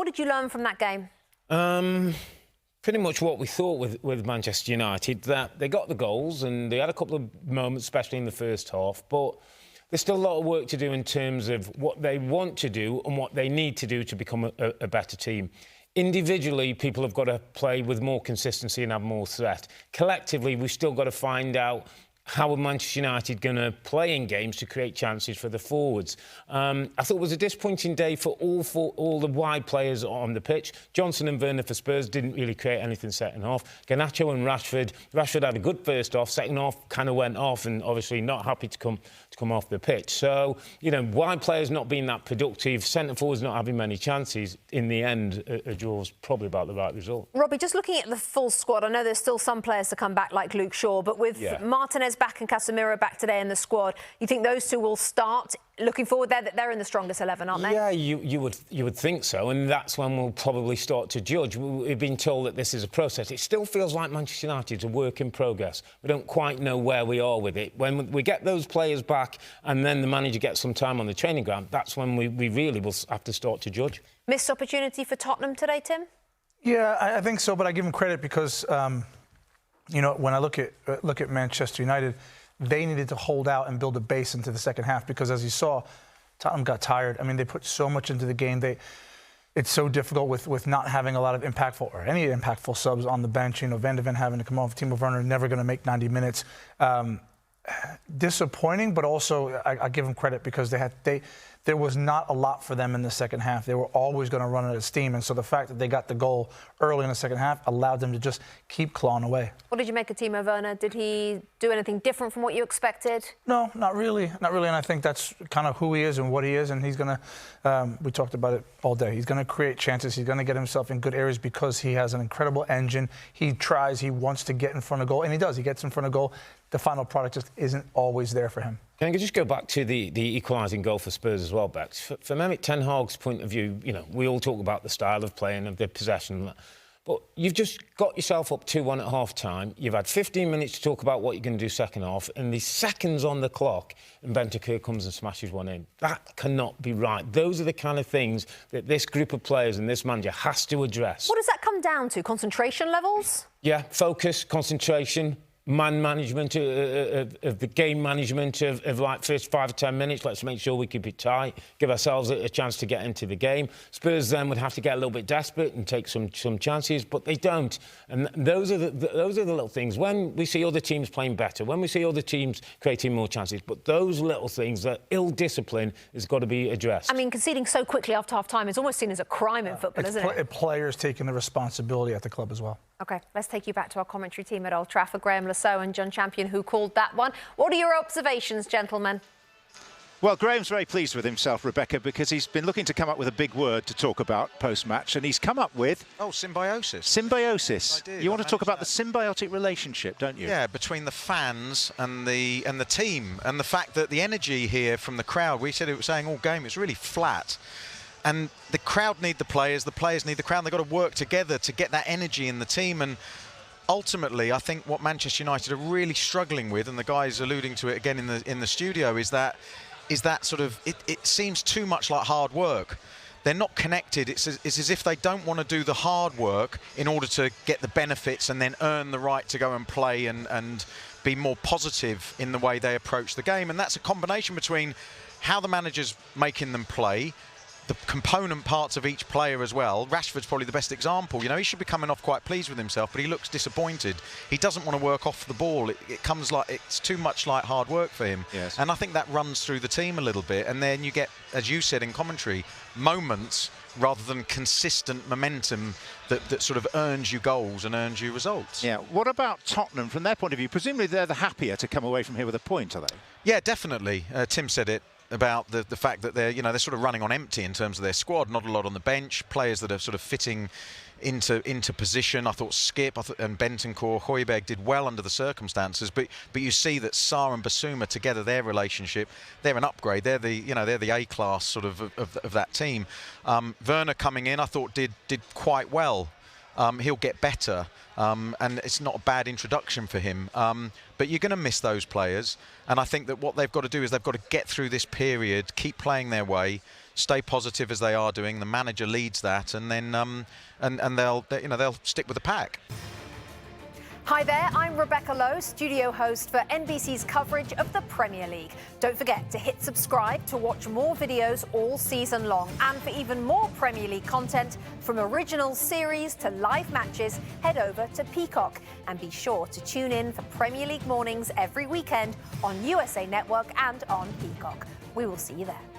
what did you learn from that game? Pretty much what we thought with Manchester United, that they got the goals and they had a couple of moments, especially in the first half, but there's still a lot of work to do in terms of what they want to do and what they need to do to become a better team. Individually, people have got to play with more consistency and have more threat. Collectively, we've still got to find out how are Manchester United going to play in games to create chances for the forwards. I thought it was a disappointing day for all the wide players on the pitch. Johnson and Werner for Spurs didn't really create anything second half. Garnacho and Rashford had a good first half. Second half kind of went off and obviously not happy to come off the pitch. So, you know, wide players not being that productive, centre forwards not having many chances. In the end, a draw was probably about the right result. Robbie, just looking at the full squad, I know there's still some players to come back like Luke Shaw, but with Martinez back and Casemiro back today in the squad, you think those two will start? Looking forward, they're in the strongest 11, aren't they? Yeah, you would think so, and that's when we'll probably start to judge. We've been told that this is a process. It still feels like Manchester United's a work in progress. We don't quite know where we are with it. When we get those players back and then the manager gets some time on the training ground, that's when we really will have to start to judge. Missed opportunity for Tottenham today, Tim? Yeah, I think so, but I give them credit because, you know, when I look at Manchester United, they needed to hold out and build a base into the second half because, as you saw, Tottenham got tired. I mean, they put so much into the game. It's so difficult with not having a lot of impactful or any impactful subs on the bench. You know, Van de Ven having to come off. Timo Werner never going to make 90 minutes. Disappointing, but also I give them credit because there was not a lot for them in the second half. They were always going to run out of steam, and so the fact that they got the goal early in the second half allowed them to just keep clawing away. What did you make of Timo Werner? Did he do anything different from what you expected? No, not really, and I think that's kind of who he is and what he is, and he's going to, we talked about it all day, he's going to create chances, he's going to get himself in good areas because he has an incredible engine. He tries, he wants to get in front of goal, and he does. He gets in front of goal. The final product just isn't always there for him. Can I just go back to the equalising goal for Spurs as well, Bex? From Erik ten Hag's point of view, you know, we all talk about the style of play and of the possession, but you've just got yourself up 2-1 at half-time. You've had 15 minutes to talk about what you're going to do second half, and the seconds on the clock, and Bentancur comes and smashes one in. That cannot be right. Those are the kind of things that this group of players and this manager has to address. What does that come down to? Concentration levels? Yeah, focus, concentration, man management of the game management of like first 5 or 10 minutes. Let's make sure we keep it tight, give ourselves a chance to get into the game. Spurs then would have to get a little bit desperate and take some chances, but they don't. And those are the little things. When we see other teams playing better, when we see other teams creating more chances, but those little things, that ill discipline has got to be addressed. I mean, conceding so quickly after half time is almost seen as a crime in football, isn't it? Players taking the responsibility at the club as well. OK, let's take you back to our commentary team at Old Trafford, Graham Lowe and John Champion, who called that one. What are your observations, gentlemen? Well, Graham's very pleased with himself, Rebecca, because he's been looking to come up with a big word to talk about post-match, and he's come up with... Oh, symbiosis. Symbiosis. I did. You want to talk about the symbiotic relationship, don't you? Yeah, between the fans and the team, and the fact that the energy here from the crowd, we said it was saying all game, it's really flat. And the crowd need the players need the crowd. They've got to work together to get that energy in the team. And ultimately, I think what Manchester United are really struggling with, and the guys alluding to it again in the studio, is that sort of it seems too much like hard work. They're not connected. It's as if they don't want to do the hard work in order to get the benefits and then earn the right to go and play and be more positive in the way they approach the game. And that's a combination between how the manager's making them play, the component parts of each player as well. Rashford's probably the best example. You know, he should be coming off quite pleased with himself, but he looks disappointed. He doesn't want to work off the ball. It comes like it's too much like hard work for him. Yes. And I think that runs through the team a little bit. And then you get, as you said in commentary, moments rather than consistent momentum that sort of earns you goals and earns you results. Yeah. What about Tottenham from their point of view? Presumably they're the happier to come away from here with a point, are they? Yeah, definitely. Tim said it about the fact that they're sort of running on empty in terms of their squad, not a lot on the bench, players that are sort of fitting into position. I thought Skip and Bentancur, Højbjerg did well under the circumstances, but you see that Sarr and Basuma together, their relationship, they're an upgrade. They're the A-class sort of that team. Werner coming in, I thought did quite well. He'll get better, and it's not a bad introduction for him. But you're going to miss those players, and I think that what they've got to do is they've got to get through this period, keep playing their way, stay positive as they are doing. The manager leads that, and then and they'll stick with the pack. Hi there, I'm Rebecca Lowe, studio host for NBC's coverage of the Premier League. Don't forget to hit subscribe to watch more videos all season long. And for even more Premier League content, from original series to live matches, head over to Peacock. And be sure to tune in for Premier League mornings every weekend on USA Network and on Peacock. We will see you there.